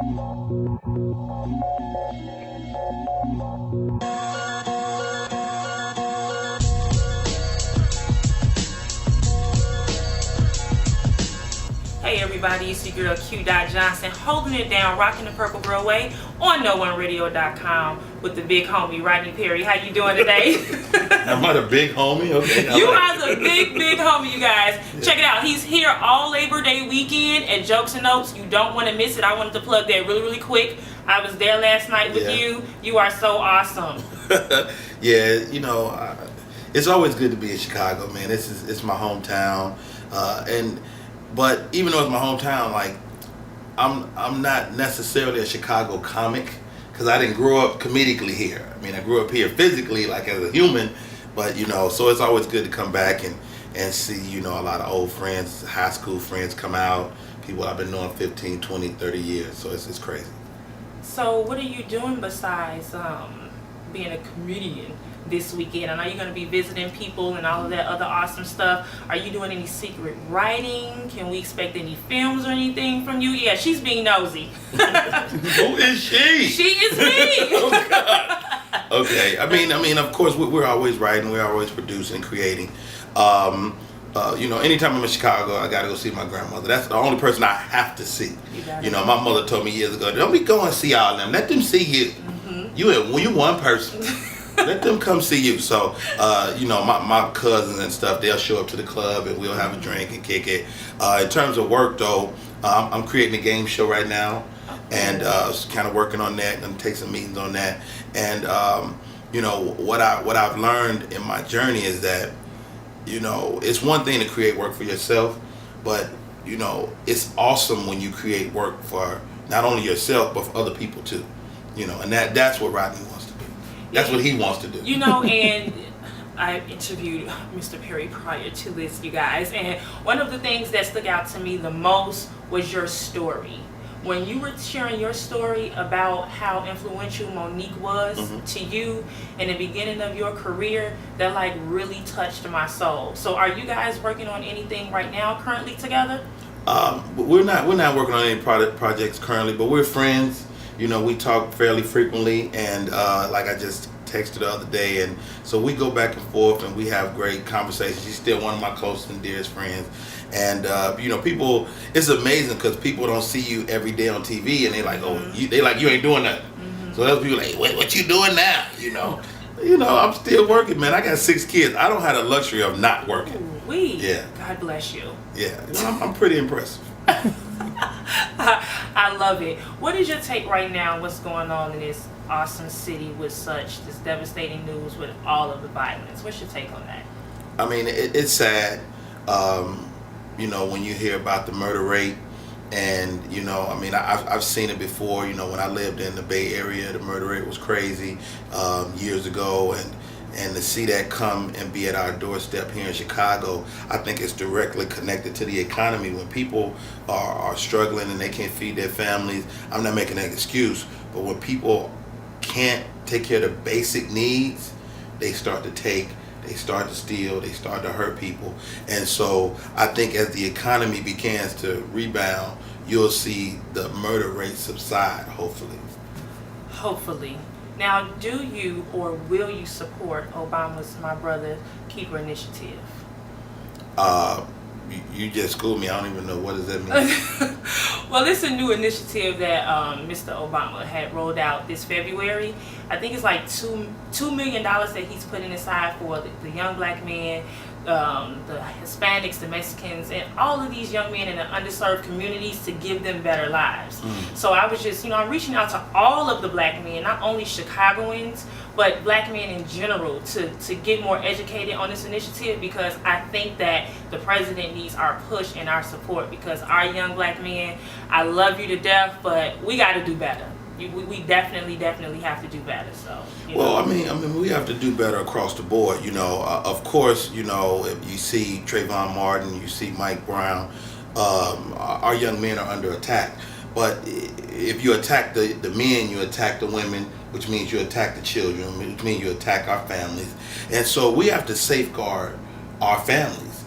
Hey everybody, it's your girl Q. Johnson, holding it down, rocking the Purple Girl Way on NoOneRadio.com with the big homie Rodney Perry. How you doing today? Am I the big homie? Okay. You are the big homie, you guys. Check it out. He's here all Labor Day weekend at Jokes and Notes. You don't want to miss it. I wanted to plug that really quick. I was there last night with you. You are so awesome. Yeah, you know, it's always good to be in Chicago, man. It's my hometown, but even though it's my hometown, like I'm not necessarily a Chicago comic because I didn't grow up comedically here. I mean, I grew up here physically, like as a human, but you know, so it's always good to come back and see, you know, a lot of old friends, high school friends come out, people I've been knowing 15, 20, 30 years. So it's crazy. So what are you doing besides being a comedian this weekend? I know you're going to be visiting people and all of that other awesome stuff. Are you doing any secret writing? Can we expect any films or anything from you? Yeah, she's being nosy. Who is she? She is me. Oh God. Okay. I mean, of course, we're always writing, we're always producing, creating. You know, anytime I'm in Chicago, I gotta go see my grandmother. That's the only person I have to see. You know, my mother told me years ago, don't be going to see all them. Let them see you. Mm-hmm. You one person. Let them come see you. So, you know, my cousins and stuff, they'll show up to the club and we'll have a drink and kick it. In terms of work, though, I'm creating a game show right now, and kind of working on that. I'm taking some meetings on that. And you know, what I've learned in my journey is that, you know, it's one thing to create work for yourself, but you know, it's awesome when you create work for not only yourself but for other people too. You know, and that's what Rodney wants to do. That's what he wants to do. You know, and I interviewed Mr. Perry prior to this, you guys, and one of the things that stuck out to me the most was your story. When you were sharing your story about how influential Monique was to you in the beginning of your career, that like really touched my soul. So are you guys working on anything right now currently together? We're not working on any projects currently, but we're friends. You know, we talk fairly frequently, and like I just texted the other day, and so we go back and forth and we have great conversations. She's still one of my closest and dearest friends. And you know, people, it's amazing because people don't see you every day on TV, and they like, oh, you ain't doing nothing. So those people like, what you doing now? You know, I'm still working, man. I got 6 kids. I don't have the luxury of not working. Yeah. God bless you. Yeah, I'm pretty impressive. I love it. What is your take right now? What's going on in this awesome city with this devastating news with all of the violence? What's your take on that? I mean, it's sad. You know, when you hear about the murder rate, and you know, I mean, I've seen it before. You know, when I lived in the Bay Area, the murder rate was crazy years ago, and to see that come and be at our doorstep here in Chicago, I think it's directly connected to the economy. When people are struggling and they can't feed their families, I'm not making that excuse, but when people can't take care of the basic needs, they start to steal, they start to hurt people. And so I think as the economy begins to rebound, you'll see the murder rate subside, hopefully. Hopefully. Now, do you or will you support Obama's My Brother Keeper initiative? You just schooled me. I don't even know, what does that mean? Well, it's a new initiative that Mr. Obama had rolled out this February. I think it's like $2 million that he's putting aside for the young black men, the Hispanics, the Mexicans, and all of these young men in the underserved communities to give them better lives. So I was just, I'm reaching out to all of the black men, not only Chicagoans, but black men in general, to get more educated on this initiative, because I think that the president needs our push and our support, because our young black men, I love you to death, but we got to do better. We definitely have to do better. So, well, I mean, we have to do better across the board. Of course, if you see Trayvon Martin, you see Mike Brown, our young men are under attack. But if you attack the men, you attack the women, which means you attack the children, which means you attack our families. And so we have to safeguard our families,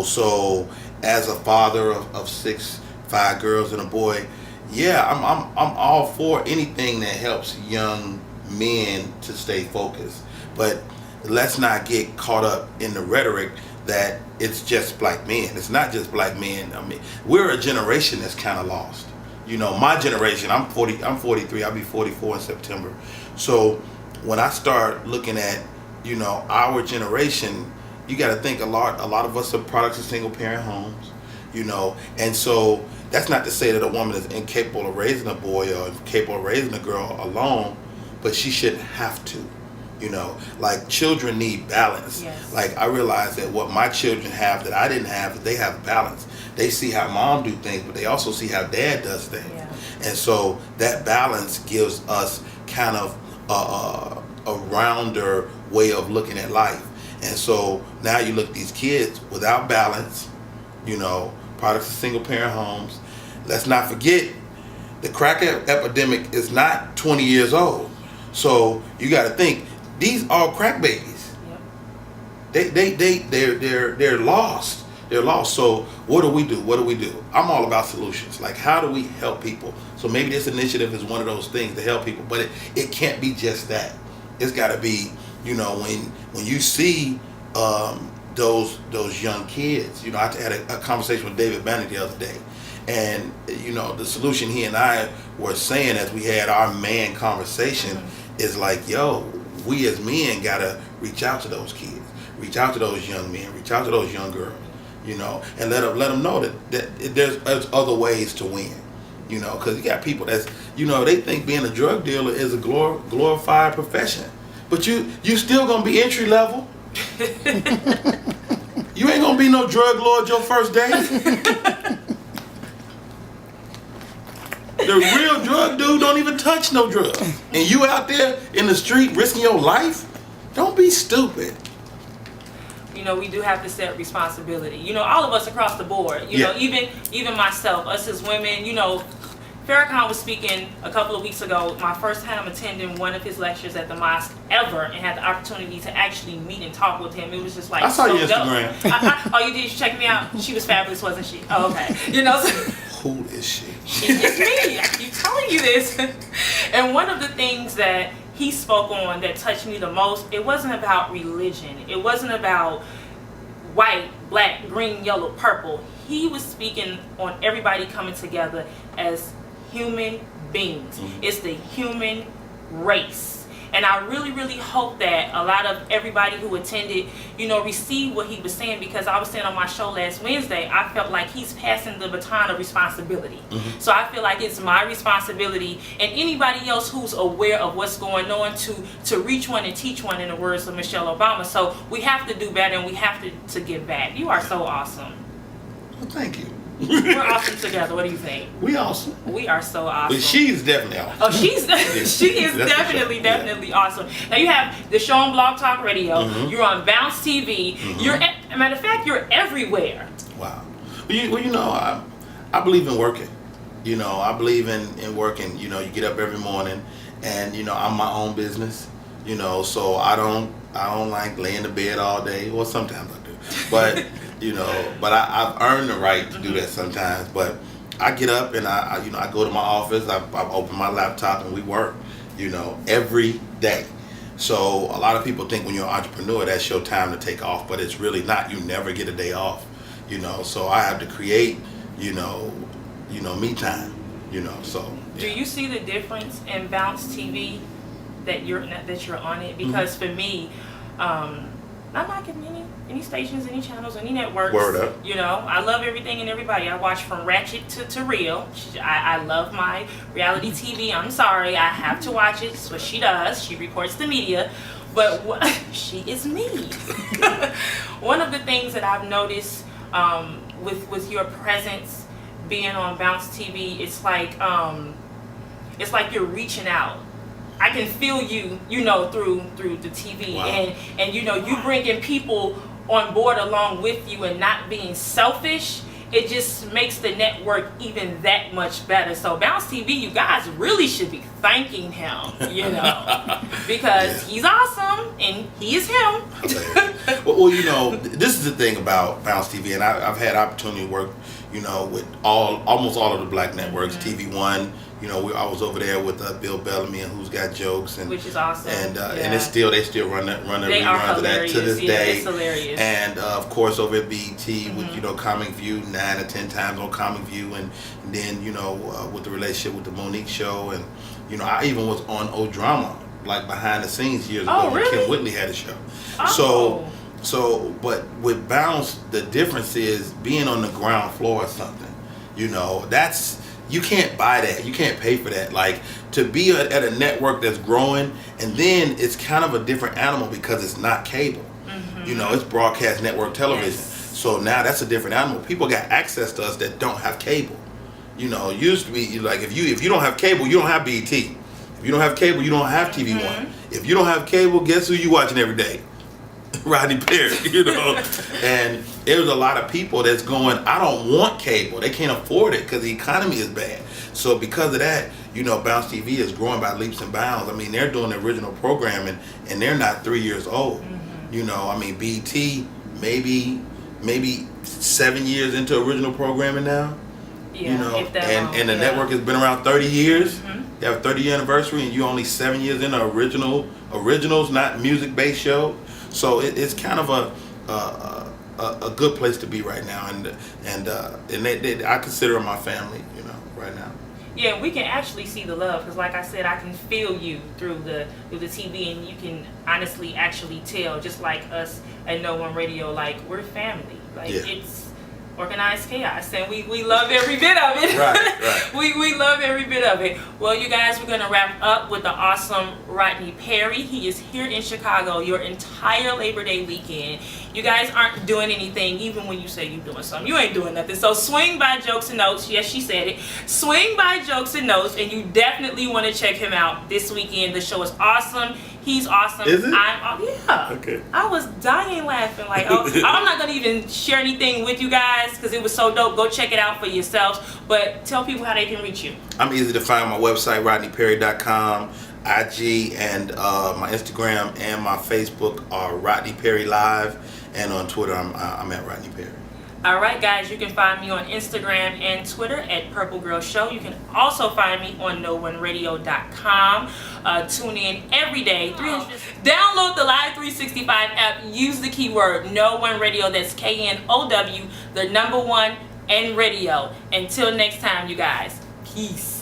So as a father of 5 girls and a boy, Yeah, I'm all for anything that helps young men to stay focused. But let's not get caught up in the rhetoric that it's just black men. It's not just black men. I mean, we're a generation that's kind of lost. You know, my generation, I'm 43, I'll be 44 in September. So when I start looking at, you know, our generation, you got to think a lot of us are products of single parent homes, you know, and so that's not to say that a woman is incapable of raising a boy or incapable of raising a girl alone, but she shouldn't have to. You know, like children need balance. Yes. Like I realize that what my children have that I didn't have, they have balance. They see how mom do things, but they also see how dad does things. Yeah. And so that balance gives us kind of a rounder way of looking at life. And so now you look at these kids without balance, you know, products of single parent homes. Let's not forget the crack epidemic is not 20 years old. So you got to think, these are crack babies. Yep. They're lost. They're lost. So what do we do? I'm all about solutions. Like, how do we help people? So maybe this initiative is one of those things to help people, but it can't be just that. It's got to be, you know, when you see those young kids. You know, I had a conversation with David Bannock the other day, and you know, the solution he and I were saying as we had our man conversation is like, yo, we as men gotta reach out to those kids, reach out to those young men, reach out to those young girls, you know, and let them know that there's other ways to win, you know, because you got people that's, you know, they think being a drug dealer is a glorified profession, but you still gonna be entry level. You ain't gonna be no drug lord your first day. The real drug dude don't even touch no drugs. And you out there in the street risking your life? Don't be stupid. You know, we do have to set responsibility. You know, all of us across the board. You know, even myself, us as women. You know, Farah Khan was speaking a couple of weeks ago. My first time attending one of his lectures at the mosque ever, and had the opportunity to actually meet and talk with him. It was just like, I saw so your Instagram. Oh, you did? You check me out? She was fabulous, wasn't she? Oh, okay. You know. Who is she? It's me. I keep telling you this. And one of the things that he spoke on that touched me the most, it wasn't about religion. It wasn't about white, black, green, yellow, purple. He was speaking on everybody coming together as human beings. Mm-hmm. It's the human race. And I really, really hope that a lot of everybody who attended, you know, received what he was saying, because I was saying on my show last Wednesday, I felt like he's passing the baton of responsibility. Mm-hmm. So I feel like it's my responsibility and anybody else who's aware of what's going on to reach one and teach one, in the words of Michelle Obama. So we have to do better, and we have to give back. You are so awesome. Well, thank you. We're awesome together. What do you think? We awesome. We are so awesome. But she's definitely awesome. Oh, she is definitely awesome. Now you have the show on Blog Talk Radio. Mm-hmm. You're on Bounce TV. Mm-hmm. You're, matter of fact, you're everywhere. Wow. Well, you know, I believe in working. You know, I believe in working. You know, you get up every morning, and you know, I'm my own business. You know, so I don't like laying in bed all day. Well, sometimes I do, but. You know, but I've earned the right to do that sometimes. But I get up and I go to my office. I open my laptop and we work. You know, every day. So a lot of people think when you're an entrepreneur that's your time to take off, but it's really not. You never get a day off. You know, so I have to create. You know, me time. You know, so. Yeah. Do you see the difference in Bounce TV that you're on it? Because for me, I'm not getting any stations, any channels, any networks. Word up. You know, I love everything and everybody. I watch from Ratchet to Real. I love my reality TV. I'm sorry, I have to watch it. It's what she does. She reports the media. But she is me. One of the things that I've noticed with your presence being on Bounce TV, it's like you're reaching out. I can feel you, you know, through the TV. Wow. And you know, you bringing people on board along with you and not being selfish. It just makes the network even that much better. So Bounce TV, you guys really should be thanking him, you know, because he's awesome and he is him. Well, you know, this is the thing about Bounce TV, and I've had opportunity to work, you know, with almost all of the black networks, TV One. You know, I was over there with Bill Bellamy and Who's Got Jokes, and which is awesome. And they still run the reruns of that to this yeah, day. It's hilarious. And of course over at BET with, you know, Comic View 9 or 10 times on Comic View, and then, you know, with the relationship with the Monique Show, and you know, I even was on O Drama, like behind the scenes years ago when Kim Whitley had a show. So but with Bounce, the difference is being on the ground floor or something. You know, you can't buy that. You can't pay for that. Like, to be at a network that's growing, and then it's kind of a different animal because it's not cable. You know, it's broadcast network television. Yes. So now that's a different animal. People got access to us that don't have cable. You know, it used to be like if you don't have cable, you don't have BET. If you don't have cable, you don't have TV One. If you don't have cable, guess who you watching every day? Rodney Perry, you know. And there's a lot of people that's going, I don't want cable. They can't afford it because the economy is bad. So because of that, you know, Bounce TV is growing by leaps and bounds. I mean, they're doing the original programming, and they're not 3 years old. You know, I mean, BET maybe 7 years into original programming now. Yeah, you know, and the network has been around 30 years. They have a 30-year anniversary, and you're only 7 years into originals, not music-based show. So it's kind of a good place to be right now, and I consider them my family, you know, right now. Yeah, we can actually see the love because, like I said, I can feel you through the TV, and you can honestly actually tell, just like us at No One Radio, like we're family. Like it's organized chaos, and we love every bit of it. Right. we love every bit of it. Well, you guys, we're gonna wrap up with the awesome Rodney Perry. He is here in Chicago your entire Labor Day weekend. You guys aren't doing anything, even when you say you're doing something. You ain't doing nothing. So swing by Jokes and Notes. Yes, she said it. Swing by Jokes and Notes, and you definitely want to check him out this weekend. The show is awesome. He's awesome. Is it? Yeah. Okay. I was dying laughing. Like, I'm not going to even share anything with you guys because it was so dope. Go check it out for yourselves. But tell people how they can reach you. I'm easy to find. My website, rodneyperry.com. IG and my Instagram and my Facebook are Rodney Perry Live. And on Twitter, I'm at Rodney Perry. All right, guys, you can find me on Instagram and Twitter at Purple Girl Show. You can also find me on NoOneRadio.com. Tune in every day. Download the Live 365 app. Use the keyword No One Radio. That's KNOW, the number one, and radio. Until next time, you guys. Peace.